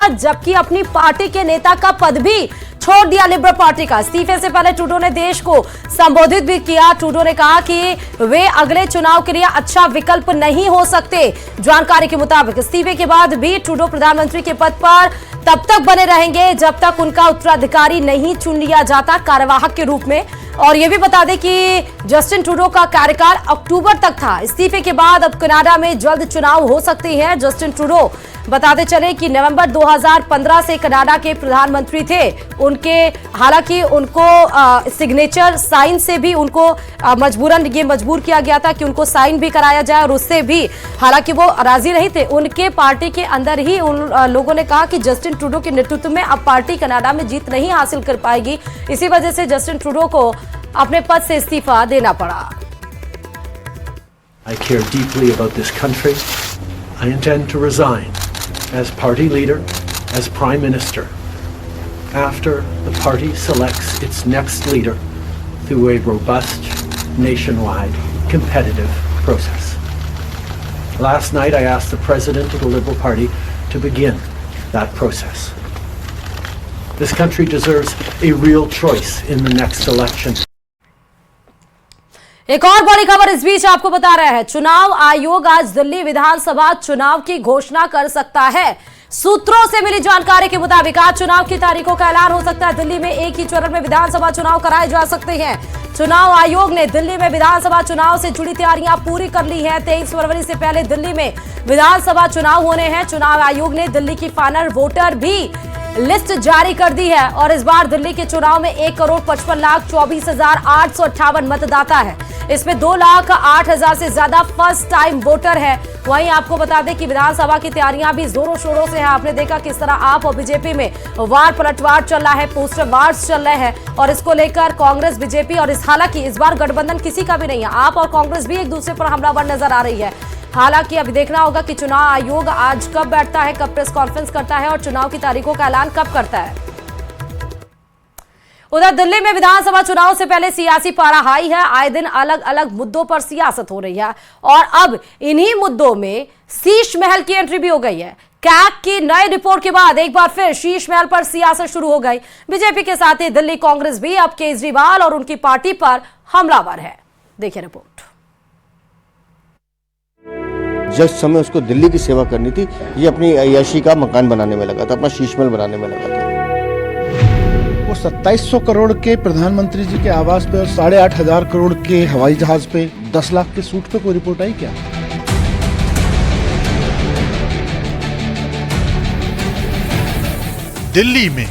जबकि अपनी पार्टी के नेता का पद भी छोड़ दिया लिबरल पार्टी का। इस्तीफे से पहले ट्रूडो ने देश को संबोधित भी किया। ट्रूडो ने कहा कि वे अगले चुनाव के लिए अच्छा विकल्प नहीं हो सकते। जानकारी के मुताबिक इस्तीफे के बाद भी ट्रूडो प्रधानमंत्री के पद पर तब तक बने रहेंगे जब तक उनका उत्तराधिकारी नहीं चुन लिया जाता कार्यवाहक के रूप में। और यह भी बता दें कि जस्टिन ट्रूडो का कार्यकाल अक्टूबर तक था। इस्तीफे के बाद अब कनाडा में जल्द चुनाव हो सकते हैं। जस्टिन ट्रूडो बताते चले कि नवंबर 2015 से कनाडा के प्रधानमंत्री थे। उनके हालांकि उनको सिग्नेचर साइन से भी उनको मजबूरन ये मजबूर किया गया था कि उनको साइन भी कराया जाए और उससे भी हालांकि वो राजी नहीं थे। उनके पार्टी के अंदर ही उन लोगों ने कहा कि जस्टिन ट्रूडो के नेतृत्व में अब पार्टी कनाडा में जीत नहीं हासिल कर पाएगी। इसी वजह से जस्टिन ट्रूडो को अपने पद से इस्तीफा देना पड़ा। I care deeply about this country. I intend to resign as party leader, as prime minister, after the party selects its next leader through a robust, nationwide, competitive process. Last night I asked the president of the Liberal Party to begin that process. This country deserves a real choice in the next election. एक और बड़ी खबर इस बीच आपको बता रहे हैं। चुनाव आयोग आज दिल्ली विधानसभा चुनाव की घोषणा कर सकता है। सूत्रों से मिली जानकारी के मुताबिक आज चुनाव की तारीखों का ऐलान हो सकता है। दिल्ली में एक ही चरण में विधानसभा चुनाव कराए जा सकते हैं। चुनाव आयोग ने दिल्ली में विधानसभा चुनाव से जुड़ी तैयारियां पूरी कर ली है। 23 फरवरी से पहले दिल्ली में विधानसभा चुनाव होने हैं। चुनाव आयोग ने दिल्ली की फाइनल वोटर भी लिस्ट जारी कर दी है और इस बार दिल्ली के चुनाव में 1,55,24,858 मतदाता है। इसमें 2,08,000 से ज्यादा फर्स्ट टाइम वोटर है। वहीं आपको बता दें कि विधानसभा की तैयारियां भी जोरों शोरों से है। आपने देखा किस तरह आप और बीजेपी में वार पलटवार चल रहा है, पोस्टर वार्स चल रहे हैं और इसको लेकर कांग्रेस बीजेपी और हालांकि इस बार गठबंधन किसी का भी नहीं है। आप और कांग्रेस भी एक दूसरे पर हमलावर नजर आ रही है। हालांकि अभी देखना होगा कि चुनाव आयोग आज कब बैठता है, कब प्रेस कॉन्फ्रेंस करता है और चुनाव की तारीखों का ऐलान कब करता है। उधर दिल्ली में विधानसभा चुनाव से पहले सियासी पारा हाई है। आए दिन अलग अलग मुद्दों पर सियासत हो रही है और अब इन्हीं मुद्दों में शीश महल की एंट्री भी हो गई है। कैग की नई रिपोर्ट के बाद एक बार फिर शीश महल पर सियासत शुरू हो गई। बीजेपी के साथ ही दिल्ली कांग्रेस भी अब केजरीवाल और उनकी पार्टी पर हमलावर है। देखिए रिपोर्ट। जिस समय उसको दिल्ली की सेवा करनी थी, ये अपनी अय्याशी का मकान बनाने में लगा था, अपना शीश महल बनाने में लगा था। वो 2700 करोड़ के प्रधानमंत्री जी के आवास पे और 8,500 करोड़ के हवाई जहाज पे 10 लाख के सूट पे कोई रिपोर्ट आई क्या? दिल्ली में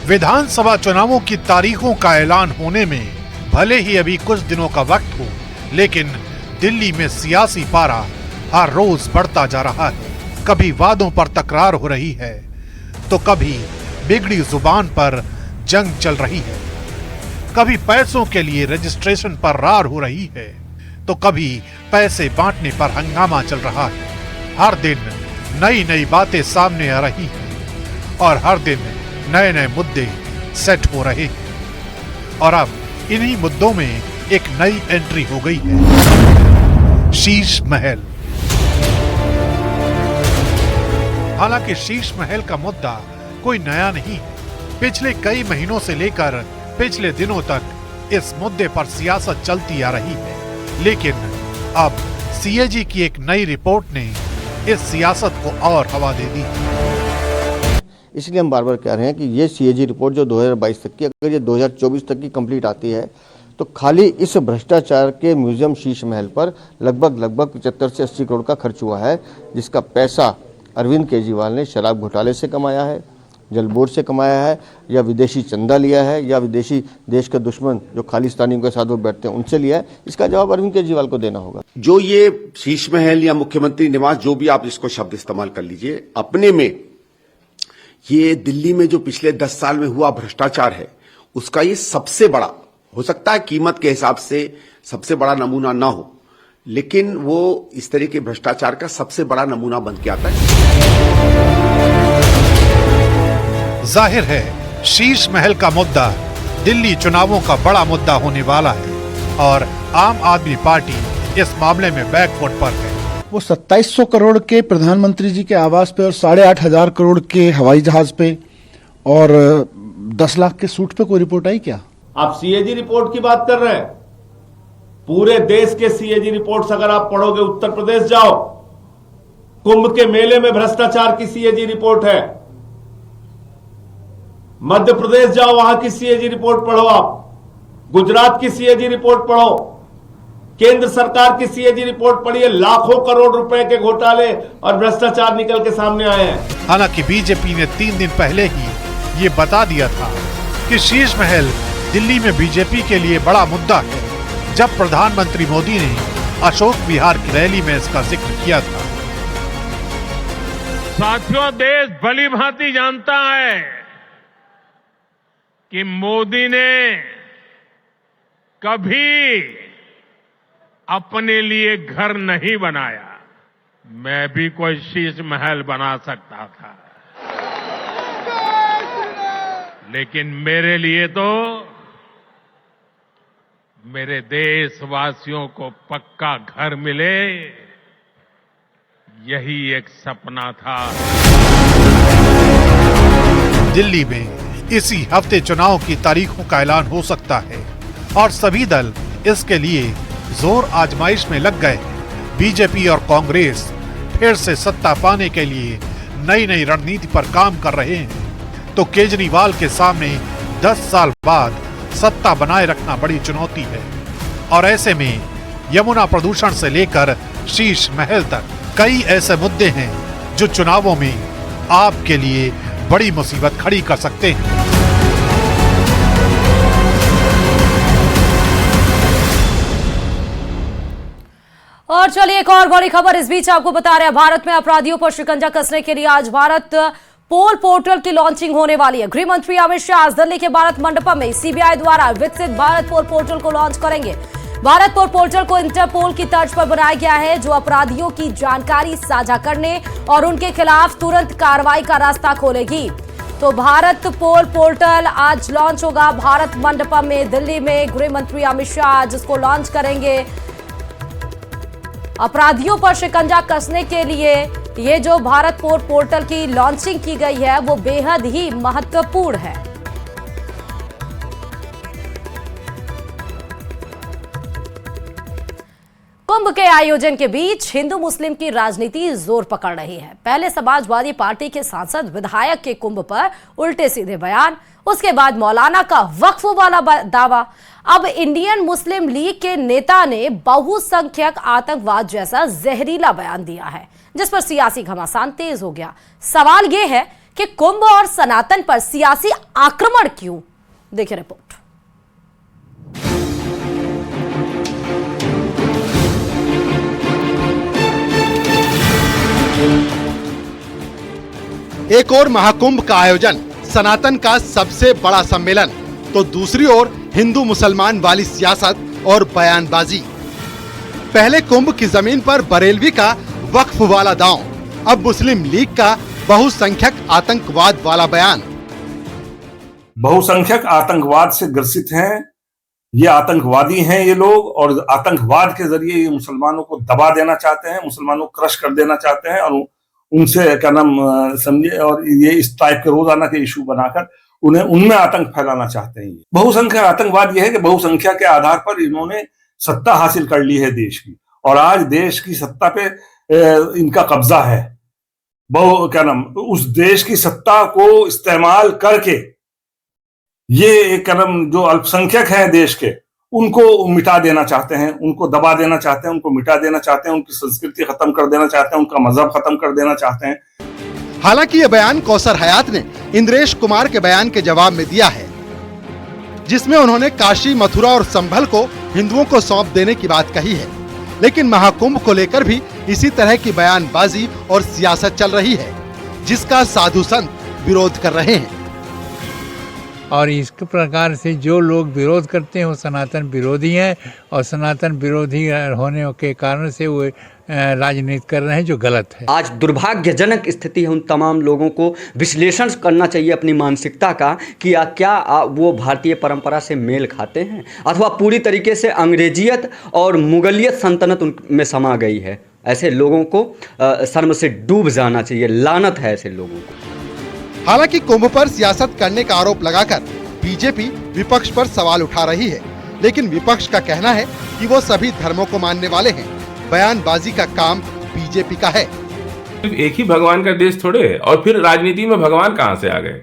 विधानसभा चुनावों की तारीखों का ऐलान होने में भले ही अभी कुछ दिनों का वक्त हो, लेकिन दिल्ली में सियासी पारा हर रोज बढ़ता जा रहा है। कभी वादों पर तकरार हो रही है तो कभी बिगड़ी जुबान पर जंग चल रही है। कभी पैसों के लिए रजिस्ट्रेशन पर रार हो रही है तो कभी पैसे बांटने पर हंगामा चल रहा है। हर दिन नई नई बातें सामने आ रही हैं और हर दिन नए नए मुद्दे सेट हो रहे हैं और अब इन्हीं मुद्दों में एक नई एंट्री हो गई है, शीश महल। हालांकि शीश महल का मुद्दा कोई नया नहीं है। पिछले कई महीनों से लेकर पिछले दिनों तक इस मुद्दे पर सियासत चलती आ रही है, लेकिन अब सीएजी की एक नई रिपोर्ट ने इस सियासत को और हवा दे दी। इसलिए हम बार बार कह रहे हैं कि ये सीएजी रिपोर्ट जो 2022 तक की, अगर ये 2024 तक की कंप्लीट आती है तो खाली इस भ्रष्टाचार के म्यूजियम शीश महल पर लगभग 75 से 80 करोड़ का खर्च हुआ है, जिसका पैसा अरविंद केजरीवाल ने शराब घोटाले से कमाया है, जल बोर्ड से कमाया है, या विदेशी चंदा लिया है, या विदेशी देश के दुश्मन जो खालिस्तानियों के साथ वो बैठते हैं उनसे लिया है। इसका जवाब अरविंद केजरीवाल को देना होगा। जो ये शीश महल या मुख्यमंत्री निवास, जो भी आप इसको शब्द इस्तेमाल कर लीजिए, अपने में ये दिल्ली में जो पिछले 10 साल में हुआ भ्रष्टाचार है उसका ये सबसे बड़ा, हो सकता है कीमत के हिसाब से सबसे बड़ा नमूना ना हो, लेकिन वो इस तरह के भ्रष्टाचार का सबसे बड़ा नमूना बन के आता है। जाहिर है शीश महल का मुद्दा दिल्ली चुनावों का बड़ा मुद्दा होने वाला है और आम आदमी पार्टी इस मामले में बैकफुट पर है। वो 2700 करोड़ के प्रधानमंत्री जी के आवास पे और 8,500 करोड़ के हवाई जहाज पे और 10 लाख के सूट पे कोई रिपोर्ट आई क्या? आप सीएजी रिपोर्ट की बात कर रहे हैं। पूरे देश के सीएजी रिपोर्ट्स अगर आप पढ़ोगे, उत्तर प्रदेश जाओ, कुंभ के मेले में भ्रष्टाचार की सीएजी रिपोर्ट है। मध्य प्रदेश जाओ, वहां की सीएजी रिपोर्ट पढ़ो आप। गुजरात की सीएजी रिपोर्ट पढ़ो, केंद्र सरकार की सीएजी रिपोर्ट पढ़िए। लाखों करोड़ रुपए के घोटाले और भ्रष्टाचार निकल के सामने आए हैं। हालांकि बीजेपी ने 3 दिन पहले ही ये बता दिया था कि शीश महल दिल्ली में बीजेपी के लिए बड़ा मुद्दा है, जब प्रधानमंत्री मोदी ने अशोक विहार की रैली में इसका जिक्र किया था। साथियों, देश भली भांति जानता है कि मोदी ने कभी अपने लिए घर नहीं बनाया। मैं भी कोई शीश महल बना सकता था, लेकिन मेरे लिए तो मेरे देशवासियों को पक्का घर मिले, यही एक सपना था। दिल्ली में इसी हफ्ते चुनाव की तारीखों का ऐलान हो सकता है और सभी दल इसके लिए जोर आजमाइश में लग गए हैं। बीजेपी और कांग्रेस फिर से सत्ता पाने के लिए नई नई रणनीति पर काम कर रहे हैं, तो केजरीवाल के सामने 10 साल बाद सत्ता बनाए रखना बड़ी चुनौती है। और ऐसे में यमुना प्रदूषण से लेकर शीश महल तक कई ऐसे मुद्दे हैं जो चुनावों में आपके लिए बड़ी मुसीबत खड़ी कर सकते हैं। और चलिए एक और बड़ी खबर इस बीच आपको बता रहे हैं, भारत में अपराधियों पर शिकंजा कसने के लिए आज भारत पोल पोर्टल की लॉन्चिंग होने वाली है। गृह मंत्री अमित शाह आज दिल्ली के भारत मंडपम में सीबीआई द्वारा विकसित भारत पोल पोर्टल को लॉन्च करेंगे। भारत पोल पोर्टल को इंटरपोल की तर्ज पर बनाया गया है, जो अपराधियों की जानकारी साझा करने और उनके खिलाफ तुरंत कार्रवाई का रास्ता खोलेगी। तो भारत पोल पोर्टल आज लॉन्च होगा भारत मंडपम में दिल्ली में। गृह मंत्री अमित शाह आज इसको लॉन्च करेंगे। अपराधियों पर शिकंजा कसने के लिए ये जो भारत पोल पोर्टल की लॉन्चिंग की गई है वो बेहद ही महत्वपूर्ण है। कुंभ के आयोजन के बीच हिंदू मुस्लिम की राजनीति जोर पकड़ रही है। पहले समाजवादी पार्टी के सांसद विधायक के कुंभ पर उल्टे सीधे बयान, उसके बाद मौलाना का वक्फ वाला दावा, अब इंडियन मुस्लिम लीग के नेता ने बहुसंख्यक आतंकवाद जैसा जहरीला बयान दिया है, जिस पर सियासी घमासान तेज हो गया। सवाल यह है कि कुंभ और सनातन पर सियासी आक्रमण क्यों? देखिए रिपोर्ट। एक और महाकुंभ का आयोजन, सनातन का सबसे बड़ा सम्मेलन, तो दूसरी ओर हिंदू मुसलमान वाली सियासत और बयानबाजी। पहले कुंभ की जमीन पर बरेलवी का वक्फ वाला दांव, अब मुस्लिम लीग का बहुसंख्यक आतंकवाद वाला बयान। बहुसंख्यक आतंकवाद से ग्रसित हैं, ये आतंकवादी हैं ये लोग, और आतंकवाद के जरिए ये मुसलमानों को दबा देना चाहते हैं, मुसलमानों को क्रश कर देना चाहते हैं और उनसे क्या नाम समझे, और ये इस टाइप के रोजाना के इशू बनाकर उन्हें उनमें आतंक फैलाना चाहते हैं। बहुसंख्यक आतंकवाद यह है कि बहुसंख्या के आधार पर इन्होंने सत्ता हासिल कर ली है देश की, और आज देश की सत्ता पे इनका कब्जा है। क्या नाम उस देश की सत्ता को इस्तेमाल करके ये क्या नाम जो अल्पसंख्यक हैं देश के, उनको मिटा देना चाहते हैं, उनको दबा देना चाहते हैं, उनको मिटा देना चाहते हैं, उनकी संस्कृति खत्म कर देना चाहते हैं, उनका मजहब खत्म कर देना चाहते हैं। हालांकि यह बयान कौसर हयात ने इंद्रेश कुमार के बयान के जवाब में दिया है, जिसमें उन्होंने काशी, मथुरा और संभल को हिंदुओं को सौंप देने की बात कही है। लेकिन महाकुंभ को लेकर भी इसी तरह की बयानबाजी और सियासत चल रही है, जिसका साधु संत विरोध कर रहे हैं। और इस प्रकार से जो लोग विरोध करते हैं वो सनातन विरोधी हैं, और सनातन विरोधी होने के कारण से वो राजनीति कर रहे हैं, जो गलत है। आज दुर्भाग्यजनक स्थिति है। उन तमाम लोगों को विश्लेषण करना चाहिए अपनी मानसिकता का कि क्या वो भारतीय परंपरा से मेल खाते हैं, अथवा पूरी तरीके से अंग्रेजियत और मुगलियत सल्तनत उनमें समा गई है। ऐसे लोगों को शर्म से डूब जाना चाहिए। लानत है ऐसे लोगों को। हालांकि कुंभ पर सियासत करने का आरोप लगाकर बीजेपी विपक्ष पर सवाल उठा रही है, लेकिन विपक्ष का कहना है कि वो सभी धर्मों को मानने वाले हैं। बयानबाजी का काम बीजेपी का है। एक ही भगवान का देश थोड़े है, और फिर राजनीति में भगवान कहां से आ गए?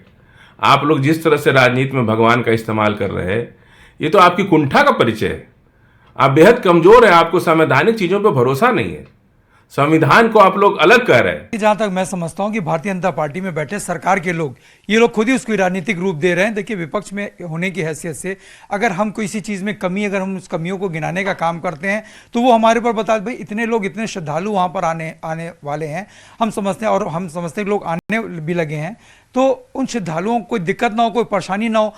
आप लोग जिस तरह से राजनीति में भगवान का इस्तेमाल कर रहे हैं, ये तो आपकी कुंठा का परिचय है। आप बेहद कमजोर हैं, आपको संवैधानिक चीजों पर भरोसा नहीं है। संविधान को आप लोग अलग कह रहे हैं। जहां तक मैं समझता हूं कि भारतीय जनता पार्टी में बैठे सरकार के लोग, ये लोग खुद ही उसको राजनीतिक रूप दे रहे हैं। देखिए, विपक्ष में होने की हैसियत से अगर हम किसी चीज में कमी, अगर हम उस कमियों को गिनाने का काम करते हैं तो वो हमारे ऊपर बता भाई इतने लोग, इतने श्रद्धालु वहां पर आने वाले हैं, हम समझते हैं, और हम समझते हैं लोग आने भी लगे हैं, तो उन श्रद्धालुओं को कोई दिक्कत ना हो, कोई परेशानी ना हो।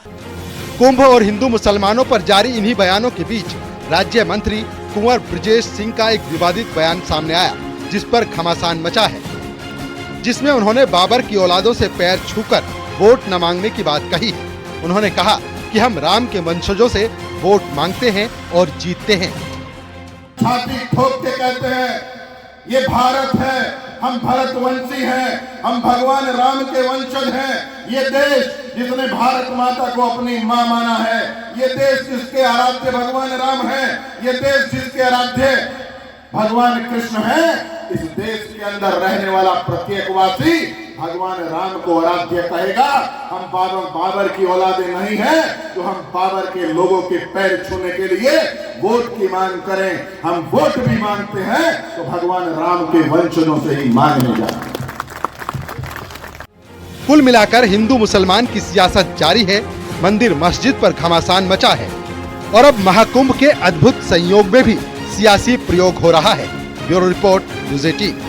कुंभ और हिंदू मुसलमानों पर जारी इन्हीं बयानों के बीच राज्य मंत्री कुंवर ब्रजेश सिंह का एक विवादित बयान सामने आया, जिस पर घमासान मचा है, जिसमें उन्होंने बाबर की औलादों से पैर छूकर वोट न मांगने की बात कही है। उन्होंने कहा कि हम राम के वंशजों से वोट मांगते हैं और जीतते हैं। छाती ठोक के कहते हैं ये भारत है, हम भरतवंशी हैं, हम भगवान राम के वंशज हैं। ये देश जिसने भारत माता को अपनी मां माना है, ये देश जिसके आराध्य भगवान राम है, ये देश जिसके आराध्य भगवान कृष्ण है, इस देश के अंदर रहने वाला प्रत्येक वासी भगवान राम को आराध्य कहेगा। हम बाबर की औलादे नहीं है तो हम बाबर के लोगों के पैर छूने के लिए वोट की मांग करें। हम वोट भी मांगते हैं तो भगवान राम के वंशजों से ही मांगने जाते। कुल मिलाकर हिंदू मुसलमान की सियासत जारी है। मंदिर मस्जिद पर घमासान मचा है और अब महाकुंभ के अद्भुत संयोग में भी सियासी प्रयोग हो रहा है। Bureau report, news 18।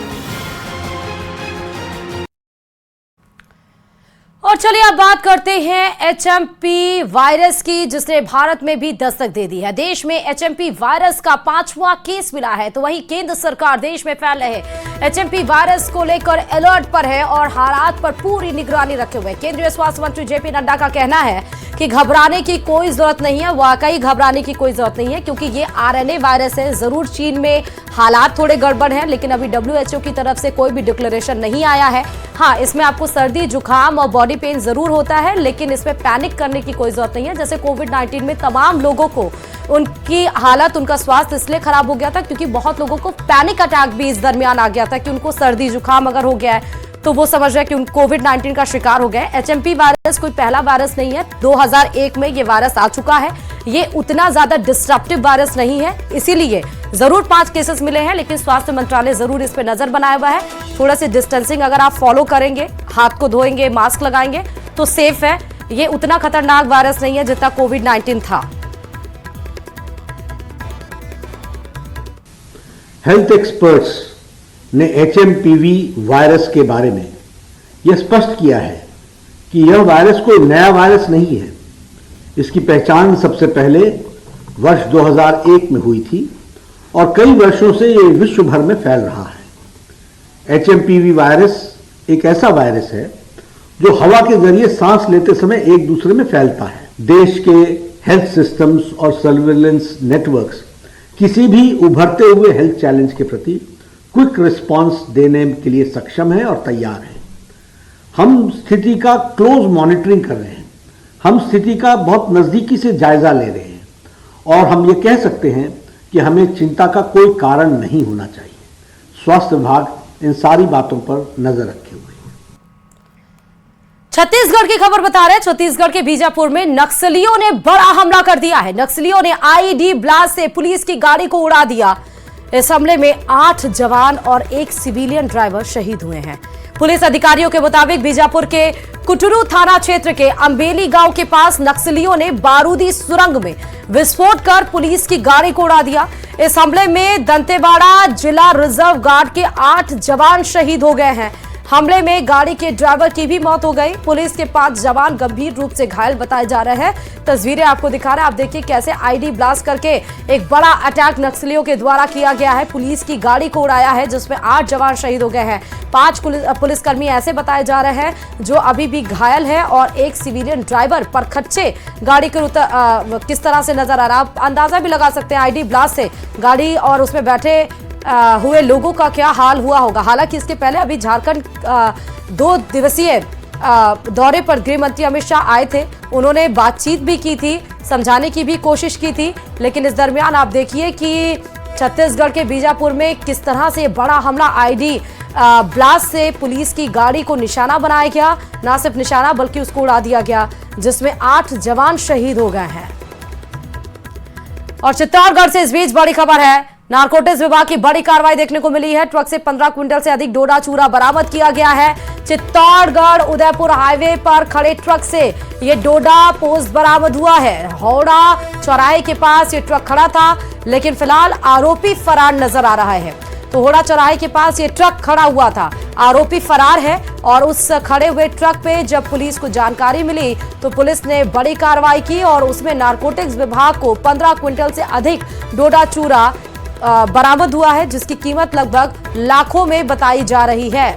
और चलिए अब बात करते हैं एचएमपी वायरस की, जिसने भारत में भी दस्तक दे दी है। देश में एचएमपी वायरस का 5वां केस मिला है, तो वहीं केंद्र सरकार देश में फैल रहे एचएमपी वायरस को लेकर अलर्ट पर है और हालात पर पूरी निगरानी रखे हुए। केंद्रीय स्वास्थ्य मंत्री जेपी नड्डा का कहना है कि घबराने की कोई जरूरत नहीं है। वाकई घबराने की कोई जरूरत नहीं है, क्योंकि ये आरएनए वायरस है। जरूर चीन में हालात थोड़े गड़बड़ हैं, लेकिन अभी WHO की तरफ से कोई भी डिक्लेरेशन नहीं आया है। हाँ, इसमें आपको सर्दी, जुकाम और बॉडी पेन जरूर होता है, लेकिन इसमें पैनिक करने की कोई जरूरत नहीं है। जैसे कोविड-19 में तमाम लोगों को उनकी हालत, उनका स्वास्थ्य इसलिए खराब हो गया था क्योंकि बहुत लोगों को पैनिक अटैक भी इस दरमियान आ गया था कि उनको सर्दी, जुकाम अगर हो गया है तो वो समझ रहे हैं कि उन कोविड-19 का शिकार हो गए। एचएमपी वायरस कोई पहला वायरस नहीं है। 2001 में ये वायरस आ चुका है। ये उतना ज्यादा डिस्ट्रप्टिव वायरस नहीं है, इसीलिए जरूर 5 केसेस मिले हैं, लेकिन स्वास्थ्य मंत्रालय जरूर इस पे नजर बनाया हुआ है। थोड़ा सी डिस्टेंसिंग अगर आप फॉलो करेंगे, हाथ को धोएंगे, मास्क लगाएंगे तो सेफ है। ये उतना खतरनाक वायरस नहीं है जितना कोविड-19 था। हेल्थ एक्सपर्ट्स ने HMPV वायरस के बारे में यह स्पष्ट किया है कि यह वायरस कोई नया वायरस नहीं है। इसकी पहचान सबसे पहले वर्ष 2001 में हुई थी और कई वर्षों से यह विश्व भर में फैल रहा है। HMPV वायरस एक ऐसा वायरस है जो हवा के जरिए सांस लेते समय एक दूसरे में फैलता है। देश के हेल्थ सिस्टम्स और सर्विलेंस नेटवर्क्स किसी भी उभरते हुए हेल्थ चैलेंज के प्रति क्विक रिस्पांस देने के लिए सक्षम है और तैयार है। हम स्थिति का क्लोज मॉनिटरिंग कर रहे हैं। हम स्थिति का बहुत नजदीकी से जायजा ले रहे हैं और हम ये कह सकते हैं कि हमें चिंता का कोई कारण नहीं होना चाहिए। स्वास्थ्य विभाग इन सारी बातों पर नजर रखे हुए है। छत्तीसगढ़ की खबर बता रहे हैं। छत्तीसगढ़ के बीजापुर में नक्सलियों ने बड़ा हमला कर दिया है। नक्सलियों ने आईईडी ब्लास्ट से पुलिस की गाड़ी को उड़ा दिया। इस हमले में 8 जवान और 1 सिविलियन ड्राइवर शहीद हुए हैं। पुलिस अधिकारियों के मुताबिक बीजापुर के कुटरू थाना क्षेत्र के अंबेली गांव के पास नक्सलियों ने बारूदी सुरंग में विस्फोट कर पुलिस की गाड़ी को उड़ा दिया। इस हमले में दंतेवाड़ा जिला रिजर्व गार्ड के 8 जवान शहीद हो गए हैं। हमले में गाड़ी के ड्राइवर की भी मौत हो गई। पुलिस के 5 जवान गंभीर रूप से घायल बताए जा रहे हैं। तस्वीरें आपको दिखा रहे हैं। आप देखिए कैसे आईडी ब्लास्ट करके एक बड़ा अटैक नक्सलियों के द्वारा किया गया है। पुलिस की गाड़ी को उड़ाया है जिसमें 8 जवान शहीद हो गए हैं। 5 पुलिसकर्मी ऐसे बताए जा रहे हैं जो अभी भी घायल है और 1 सिविलियन ड्राइवर पर खच्चे गाड़ी के किस तरह से नजर आ रहा है। आप अंदाजा भी लगा सकते हैं आईडी ब्लास्ट से गाड़ी और उसमें बैठे हुए लोगों का क्या हाल हुआ होगा। हालांकि इसके पहले अभी झारखंड 2 दिवसीय दौरे पर गृह मंत्री अमित शाह आए थे। उन्होंने बातचीत भी की थी, समझाने की भी कोशिश की थी, लेकिन इस दरमियान आप देखिए कि छत्तीसगढ़ के बीजापुर में किस तरह से बड़ा हमला आईडी ब्लास्ट से पुलिस की गाड़ी को निशाना बनाया गया। न सिर्फ निशाना बल्कि उसको उड़ा दिया गया, जिसमें 8 जवान शहीद हो गए हैं। और चित्तौड़गढ़ से इस बीच बड़ी खबर है, नारकोटिक्स विभाग की बड़ी कार्रवाई देखने को मिली है। ट्रक से 15 क्विंटल से अधिक डोडा चूरा बरामद किया गया है। चित्तौड़गढ़ उदयपुर हाईवे पर खड़े ट्रक से ये डोडा पोस्ट बरामद हुआ है। हौड़ा चौराहे के पास ये ट्रक खड़ा था, लेकिन फिलहाल आरोपी फरार नजर आ रहा है। तो होड़ा चौराहे के पास ये ट्रक खड़ा हुआ था, आरोपी फरार है। और उस खड़े हुए ट्रक पे जब पुलिस को जानकारी मिली तो पुलिस ने बड़ी कार्रवाई की और उसमें नारकोटिक्स विभाग को 15 क्विंटल से अधिक डोडा चूरा बरामद हुआ है, जिसकी कीमत लगभग लाखों में बताई जा रही है।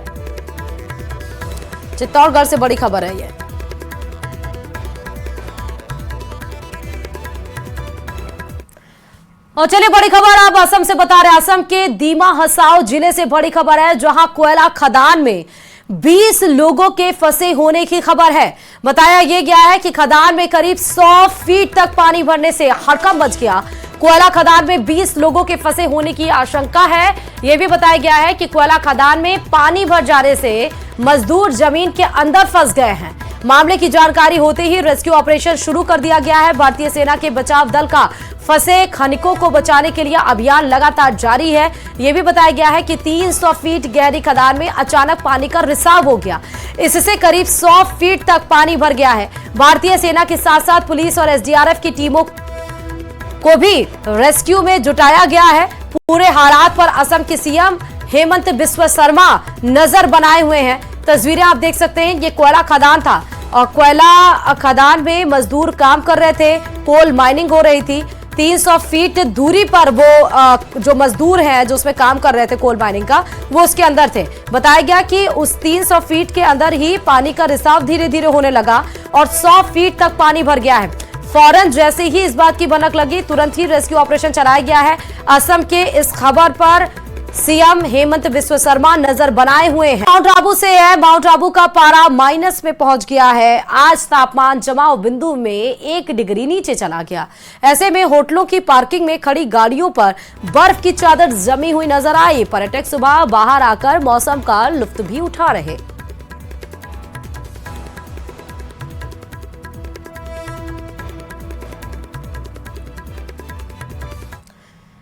चित्तौड़गढ़ से बड़ी खबर है ये। और चलिए बड़ी खबर आप असम से बता रहे हैं। असम के दीमा हसाओ जिले से बड़ी खबर है, जहां कोयला खदान में 20 लोगों के फंसे होने की खबर है। बताया यह गया है कि खदान में करीब 100 फीट तक पानी भरने से हड़कंप मच गया। कोयला खदान में 20 लोगों के फंसे होने की आशंका है। यह भी बताया गया है कि कोयला खदान में पानी भर जाने से मजदूर जमीन के अंदर फंस गए हैं। मामले की जानकारी होते ही रेस्क्यू ऑपरेशन शुरू कर दिया गया है। भारतीय सेना के बचाव दल का फंसे खनिकों को बचाने के लिए अभियान लगातार जारी है। यह भी बताया गया है कि 300 फीट गहरी खदान में अचानक पानी का रिसाव हो गया, इससे करीब 100 फीट तक पानी भर गया है। भारतीय सेना के साथ साथ पुलिस और एसडीआरएफ की टीमों को भी रेस्क्यू में जुटाया गया है। पूरे हालात पर असम के सीएम हेमंत बिस्वा शर्मा नजर बनाए हुए हैं। तस्वीरें आप देख सकते हैं, ये कोयला खदान था और कोयला खदान में मजदूर काम कर रहे थे, कोल माइनिंग हो रही थी। 300 फीट दूरी पर वो जो मजदूर हैं जो उसमें काम कर रहे थे कोल माइनिंग का, वो उसके अंदर थे। बताया गया कि उस 300 फीट के अंदर ही पानी का रिसाव धीरे धीरे होने लगा और 100 फीट तक पानी भर गया है। फौरन जैसे ही इस बात की भनक लगी, तुरंत ही रेस्क्यू ऑपरेशन चलाया गया है। असम के इस खबर पर सीएम हेमंत बिस्वा शर्मा नजर बनाए हुए हैं। माउंट आबू से है, माउंट आबू का पारा माइनस में पहुंच गया है। आज तापमान जमाव बिंदु में 1 डिग्री नीचे चला गया। ऐसे में होटलों की पार्किंग में खड़ी गाड़ियों पर बर्फ की चादर जमी हुई नजर आई। पर्यटक सुबह बाहर आकर मौसम का लुत्फ भी उठा रहे।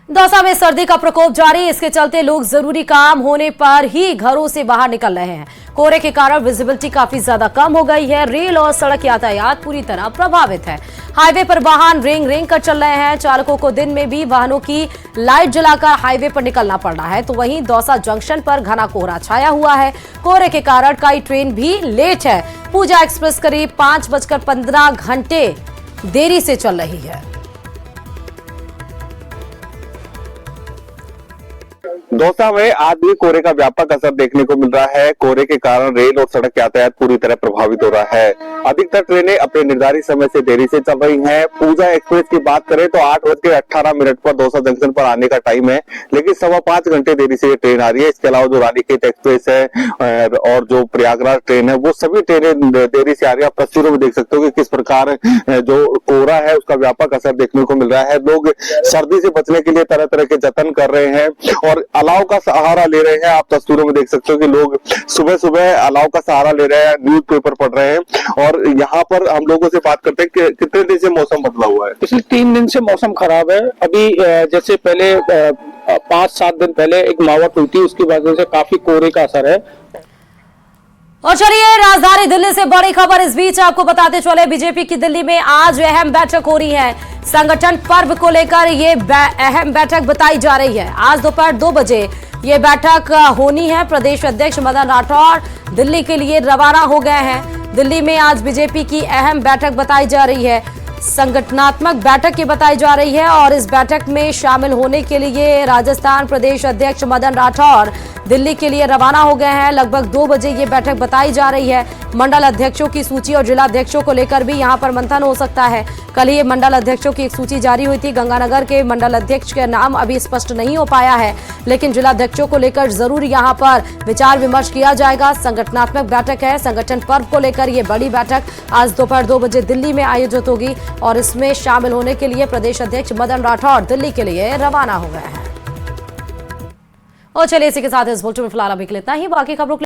दौसा में सर्दी का प्रकोप जारी, इसके चलते लोग जरूरी काम होने पर ही घरों से बाहर निकल रहे हैं। कोहरे के कारण विजिबिलिटी काफी ज्यादा कम हो गई है। रेल और सड़क यातायात पूरी तरह प्रभावित है। हाईवे पर वाहन रेंग रेंग कर चल रहे हैं। चालकों को दिन में भी वाहनों की लाइट जलाकर हाईवे पर निकलना पड़ रहा है। तो वहीं दौसा जंक्शन पर घना कोहरा छाया हुआ है। कोहरे के कारण कई ट्रेन भी लेट है। पूजा एक्सप्रेस करीब 5:15 देरी से चल रही है। दौसा में आज भी कोहरे का व्यापक असर देखने को मिल रहा है। कोहरे के कारण रेल और सड़क यातायात पूरी तरह प्रभावित हो रहा है। अधिकतर ट्रेनें अपने निर्धारित समय से देरी से चल रही हैं। पूजा एक्सप्रेस की बात करें तो 8:18 पर दौसा जंक्शन पर आने का टाइम है, लेकिन 5.25 घंटे देरी से ये ट्रेन आ रही है। इसके अलावा जो रानीखेत एक्सप्रेस है और जो प्रयागराज ट्रेन है, वो सभी ट्रेनें देरी से आ रही है। आप तस्वीरों में देख सकते हो कि किस प्रकार जो कोहरा है उसका व्यापक असर देखने को मिल रहा है। लोग सर्दी से बचने के लिए तरह तरह के जतन कर रहे हैं और अलाव का सहारा ले रहे हैं। आप तस्वीरों में देख सकते हो कि लोग सुबह सुबह अलाव का सहारा ले रहे हैं, न्यूज़पेपर पढ़ रहे हैं। और यहाँ पर हम लोगों से बात करते हैं कि कितने दिन से मौसम बदला हुआ है। पिछले 3 दिन से मौसम खराब है। अभी जैसे पहले 5-7 दिन पहले एक मावट हुई थी, उसकी वजह से काफी कोहरे का असर है। और चलिए राजधानी दिल्ली से बड़ी खबर इस बीच आपको बताते चले, बीजेपी की दिल्ली में आज अहम बैठक हो रही है। संगठन पर्व को लेकर ये अहम बैठक बताई जा रही है। आज दोपहर 2 बजे ये बैठक होनी है। प्रदेश अध्यक्ष मदन राठौर दिल्ली के लिए रवाना हो गए हैं। दिल्ली में आज बीजेपी की अहम बैठक बताई जा रही है, संगठनात्मक बैठक ये बताई जा रही है। और इस बैठक में शामिल होने के लिए राजस्थान प्रदेश अध्यक्ष मदन राठौर दिल्ली के लिए रवाना हो गए हैं। लगभग 2 बजे ये बैठक बताई जा रही है। मंडल अध्यक्षों की सूची और जिला अध्यक्षों को लेकर भी यहां पर मंथन हो सकता है। कल ही मंडल अध्यक्षों की एक सूची जारी हुई थी। गंगानगर के मंडल अध्यक्ष का नाम अभी स्पष्ट नहीं हो पाया है, लेकिन जिला अध्यक्षों को लेकर जरूर यहां पर विचार विमर्श किया जाएगा। संगठनात्मक बैठक है। संगठन पर्व को लेकर ये बड़ी बैठक आज दोपहर 2 बजे दिल्ली में आयोजित होगी और इसमें शामिल होने के लिए प्रदेश अध्यक्ष मदन राठौड़ दिल्ली के लिए रवाना हो गए हैं। और चलिए इसी के साथ इस बुलेटिन में फिलहाल अभी के लिए इतना ही। बाकी खबरों